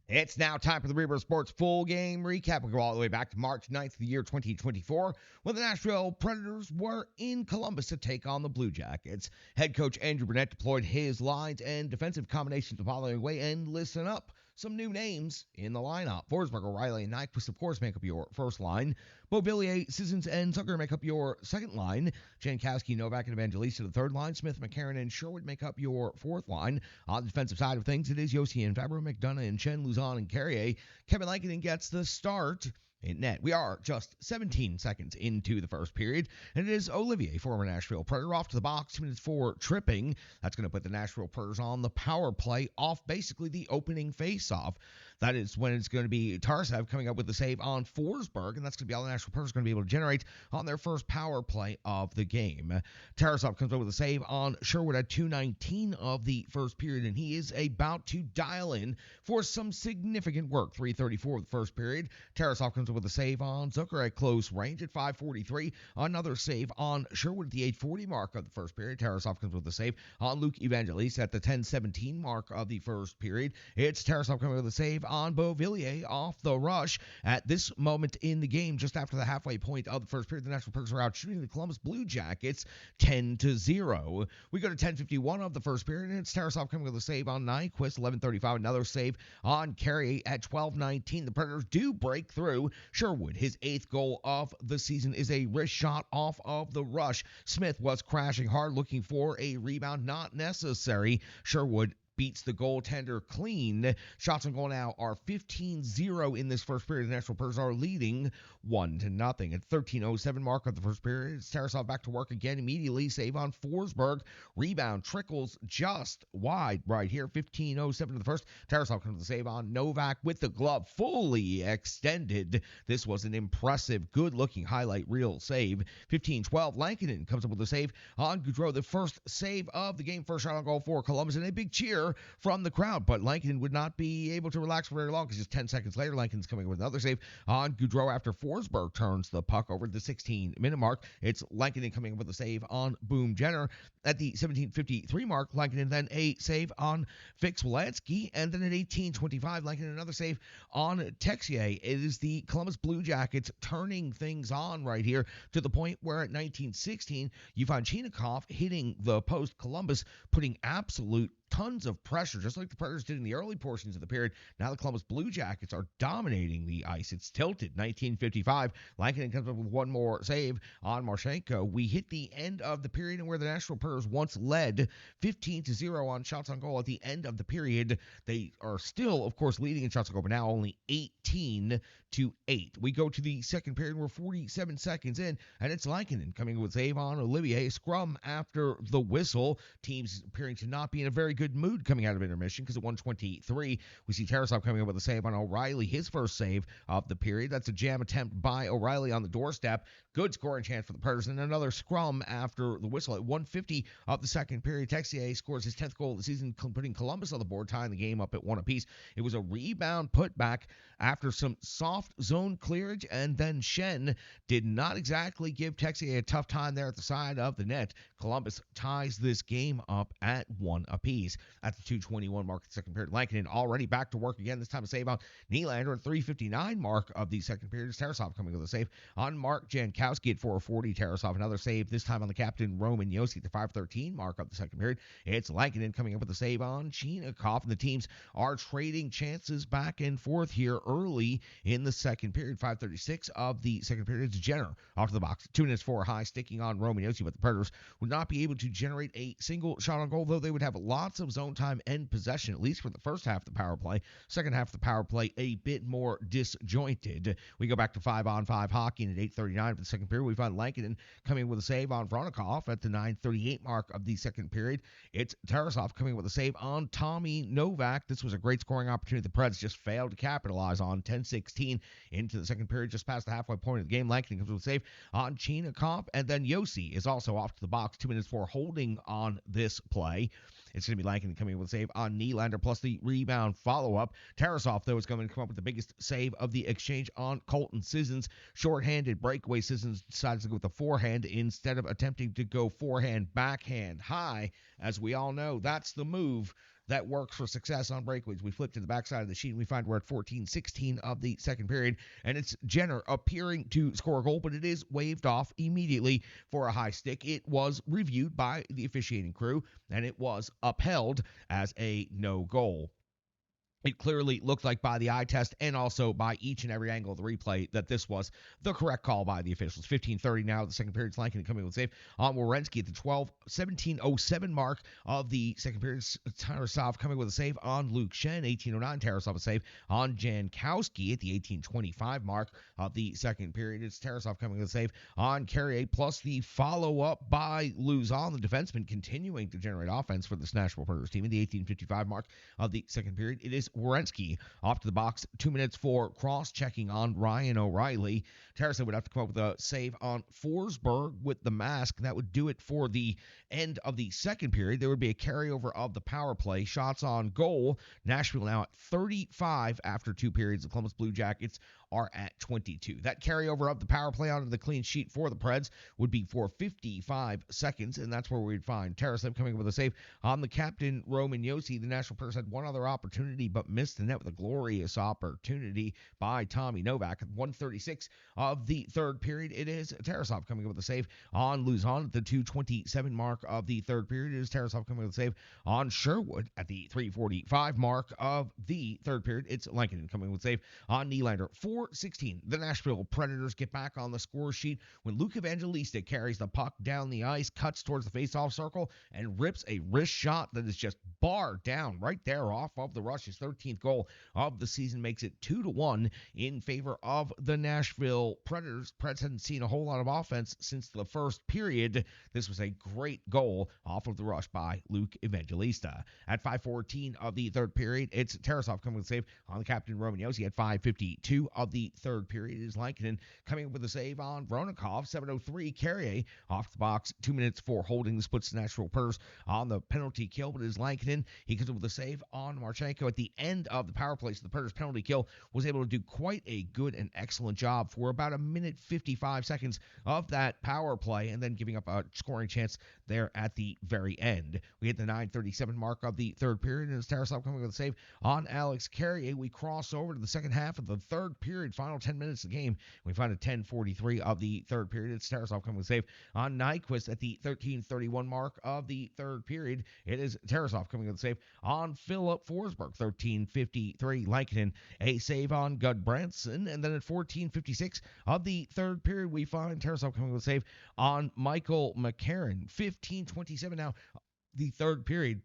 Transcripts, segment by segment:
It's now time for the Rebirth Sports full game recap. We go all the way back to March 9th of the year 2024 when the Nashville Predators were in Columbus to take on the Blue Jackets. Head coach Andrew Burnett deployed his lines and defensive combinations the following way, and listen up. Some new names in the lineup. Forsberg, O'Reilly, and Nyquist, of course, make up your first line. Beauvillier, Sissons, and Zucker make up your second line. Jankowski, Novak, and Evangelista the third line. Smith, McCarron, and Sherwood make up your fourth line. On the defensive side of things, it is Yossi and Fabro, McDonough, and Chen, Luzon, and Carrier. Kevin Lankinen gets the start in net. We are just 17 seconds into the first period, and it is Olivier, former Nashville Predator, off to the box, 2 minutes for tripping. That's going to put the Nashville Predators on the power play off basically the opening face-off. That is when it's going to be Tarasov coming up with the save on Forsberg, and that's going to be all the Nashville Predators going to be able to generate on their first power play of the game. Tarasov comes up with a save on Sherwood at 2:19 of the first period, and he is about to dial in for some significant work. 3:34 of the first period. Tarasov comes up with a save on Zucker at close range at 5:43. Another save on Sherwood at the 8:40 mark of the first period. Tarasov comes with a save on Luke Evangelista at the 10:17 mark of the first period. It's Tarasov coming with a save on Beauvillier off the rush. At this moment in the game, just after the halfway point of the first period, the Nashville Predators are out shooting the Columbus Blue Jackets 10-0. We go to 10:51 of the first period, and it's Tarasov coming with a save on Nyquist, 11:35. Another save on Carrier at 12:19. The Predators do break through. Sherwood, his 8th goal of the season, is a wrist shot off of the rush. Smith was crashing hard, looking for a rebound. Not necessary. Sherwood beats the goaltender clean. Shots on goal now are 15-0 in this first period. The Nashville Predators are leading 1-0. At 13:07 mark of the first period, it's Tarasov back to work again immediately. Save on Forsberg. Rebound trickles just wide right here. 15:07 to the first. Tarasov comes to the save on Novak with the glove fully extended. This was an impressive, good-looking highlight reel save. 15:12. Lankinen comes up with a save on Gaudreau. The first save of the game. First shot on goal for Columbus, and a big cheer from the crowd, but Lankinen would not be able to relax for very long because just 10 seconds later, Lankinen's coming with another save on Gaudreau after Forsberg turns the puck over the 16-minute mark. It's Lankinen coming with a save on Boom Jenner. At the 17:53 mark, Lankinen then a save on Fix-Wolansky, and then at 18:25, Lankinen another save on Texier. It is the Columbus Blue Jackets turning things on right here to the point where at 19:16, you find Chinakhov hitting the post. Columbus putting absolute tons of pressure, just like the Predators did in the early portions of the period. Now the Columbus Blue Jackets are dominating the ice. It's tilted. 19:55. Lankinen comes up with one more save on Marchenko. We hit the end of the period, and where the Nashville Predators once led 15-0 on shots on goal at the end of the period, they are still, of course, leading in shots on goal, but now only 18-8. We go to the second period. We're 47 seconds in, and it's Lankinen coming with save on Olivier. Scrum after the whistle. Teams appearing to not be in a very good mood coming out of intermission, because at 1:23, we see Tarasov coming up with a save on O'Reilly, his first save of the period. That's a jam attempt by O'Reilly on the doorstep. Good scoring chance for the Predators, and another scrum after the whistle. At 1:50 of the second period, Texier scores his 10th goal of the season, putting Columbus on the board, tying the game up at 1 apiece. It was a rebound putback after some soft zone clearage, and then Shen did not exactly give Texier a tough time there at the side of the net. Columbus ties this game up at 1 apiece. At the 2:21 mark of the second period, Lankinen already back to work again, this time a save on Nylander. At 3:59 mark of the second period, it's Tarasov coming with a save on Mark Jankowski at 4:40. Tarasov another save, this time on the captain Roman Josi at the 5:13 mark of the second period. It's Lankinen coming up with a save on Chinakhov, and the teams are trading chances back and forth here early in the second period. 5:36 of the second period, it's Jenner off to the box. 2 minutes 4 high, sticking on Roman Josi, but the Predators would not be able to generate a single shot on goal, though they would have lots of zone time and possession, at least for the first half of the power play. Second half of the power play, a bit more disjointed. We go back to 5-on-5 hockey, and at 8:39 for the second period, we find Lankinen coming with a save on Voronkov at the 9:38 mark of the second period. It's Tarasov coming with a save on Tommy Novak. This was a great scoring opportunity the Preds just failed to capitalize on. 10:16 into the second period, just past the halfway point of the game. Lankinen comes with a save on Chinakhov, and then Josi is also off to the box. 2 minutes 4 holding on this play. It's going to be Lankinen coming in with a save on Nylander, plus the rebound follow-up. Tarasov, though, is going to come up with the biggest save of the exchange on Colton Sissons. Short-handed breakaway. Sissons decides to go with the forehand instead of attempting to go forehand, backhand, high. As we all know, that's the move that works for success on breakaways. We flip to the backside of the sheet and we find we're at 14-16 of the second period, and it's Jenner appearing to score a goal, but it is waved off immediately for a high stick. It was reviewed by the officiating crew, and it was upheld as a no goal. It clearly looked like by the eye test and also by each and every angle of the replay that this was the correct call by the officials. 15:30 now, the second period. Lankin coming with a save on Werenski at the 17:07 mark of the second period. Tarasov coming with a save on Luke Shen. 18:09, Tarasov a save on Jankowski at the 18:25 mark of the second period. It's Tarasov coming with a save on Carrier, plus the follow-up by Luzon, the defenseman, continuing to generate offense for the Nashville Predators team at the 18:55 mark of the second period. It is Werenski off to the box, 2 minutes for cross-checking on Ryan O'Reilly. Tarasov would have to come up with a save on Forsberg with the mask. That would do it for the end of the second period. There would be a carryover of the power play. Shots on goal. Nashville now at 35 after 2 periods. The Columbus Blue Jackets are at 22. That carryover of the power play onto the clean sheet for the Preds would be for 55 seconds, and that's where we'd find Tarasov coming up with a save on the captain, Roman Josi. The Nashville Predators had one other opportunity, but missed the net with a glorious opportunity by Tommy Novak. At 1:36 of the third period, it is Tarasov coming up with a save on Luzon at the 2:27 mark of the third period. It is Tarasov coming up with a save on Sherwood at the 3:45 mark of the third period. It's Lankinen coming up with a save on Nylander. 4:16, the Nashville Predators get back on the score sheet when Luke Evangelista carries the puck down the ice, cuts towards the faceoff circle, and rips a wrist shot that is just barred down right there off of the rush. His 13th goal of the season makes it 2-1 in favor of the Nashville Predators. Preds hadn't seen a whole lot of offense since the first period. This was a great goal off of the rush by Luke Evangelista. At 5:14 of the third period, it's Tarasov coming with a save on the captain, Roman Josi. At 5:52 of the third period is Lankinen coming up with a save on Voronikov. 7:03, Carrier off the box. 2 minutes for holding. This puts the Nashville Predators on the penalty kill, but it is Lankinen. He comes up with a save on Marchenko at the end of the power play. So the Predators penalty kill was able to do quite a good and excellent job for about 1:55 of that power play, and then giving up a scoring chance there at the very end. We hit the 9:37 mark of the third period, and it's Tarasov coming with a save on Alex Carrier. We cross over to the second half of the third period, final 10 minutes of the game. We find a 10:43 of the third period. It's Tarasov coming with a save on Nyquist at the 13:31 mark of the third period. It is Tarasov coming with a save on Philip Forsberg. 13:53, Lankinen a save on Gudbranson, and then at 14:56 of the third period, we find Tarasov coming with a save on Michael McCarron. 15:27 now, the third period.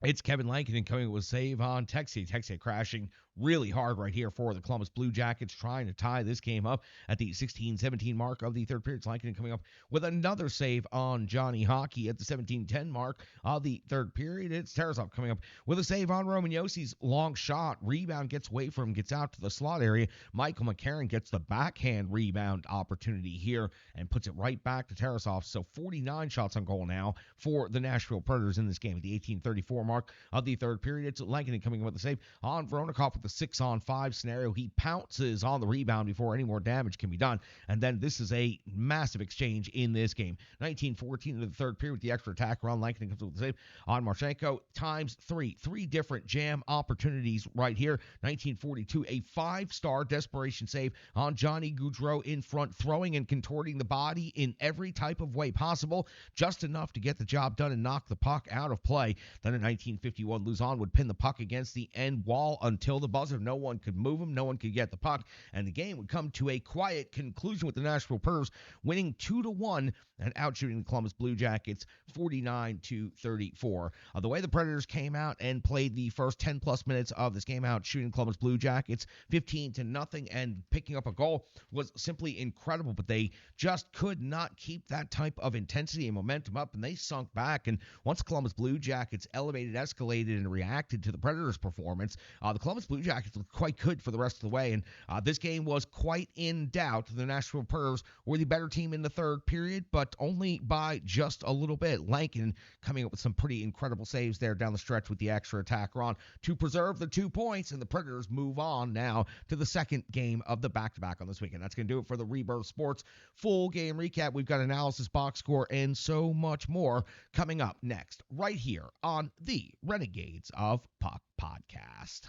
It's Kevin Lankinen coming with a save on Texier. Texier crashing really hard right here for the Columbus Blue Jackets, trying to tie this game up at the 16:17 mark of the third period. Lankinen coming up with another save on Johnny Hockey at the 17:10 mark of the third period. It's Tarasov coming up with a save on Roman Josi's long shot. Rebound gets away from him, gets out to the slot area. Michael McCarron gets the backhand rebound opportunity here and puts it right back to Tarasov. So 49 shots on goal now for the Nashville Predators in this game at the 18:34 mark of the third period. It's Lankinen coming in with a save on Voronikov with the 6-on-5 scenario. He pounces on the rebound before any more damage can be done. And then this is a massive exchange in this game. 19:14 into the third period with the extra attack run. Lankinen comes with a save on Marchenko times 3. 3 different jam opportunities right here. 19:42, a 5-star desperation save on Johnny Gaudreau in front, throwing and contorting the body in every type of way possible, just enough to get the job done and knock the puck out of play. Then in 19:51, Luzon would pin the puck against the end wall until the buzzer. No one could move him. No one could get the puck. And the game would come to a quiet conclusion with the Nashville Predators winning 2-1 and outshooting the Columbus Blue Jackets 49-34. The way the Predators came out and played the first 10-plus minutes of this game out, shooting Columbus Blue Jackets 15-0 and picking up a goal was simply incredible. But they just could not keep that type of intensity and momentum up, and they sunk back. And once Columbus Blue Jackets elevated, escalated, and reacted to the Predators' performance, the Columbus Blue Jackets looked quite good for the rest of the way. And this game was quite in doubt. The Nashville Predators were the better team in the third period, but only by just a little bit. Lankinen coming up with some pretty incredible saves there down the stretch with the extra attack run to preserve the 2 points, and the Predators move on now to the second game of the back-to-back on this weekend. That's going to do it for the Rebirth Sports full game recap. We've got analysis, box score, and so much more coming up next right here on the the Renegades of Puck podcast.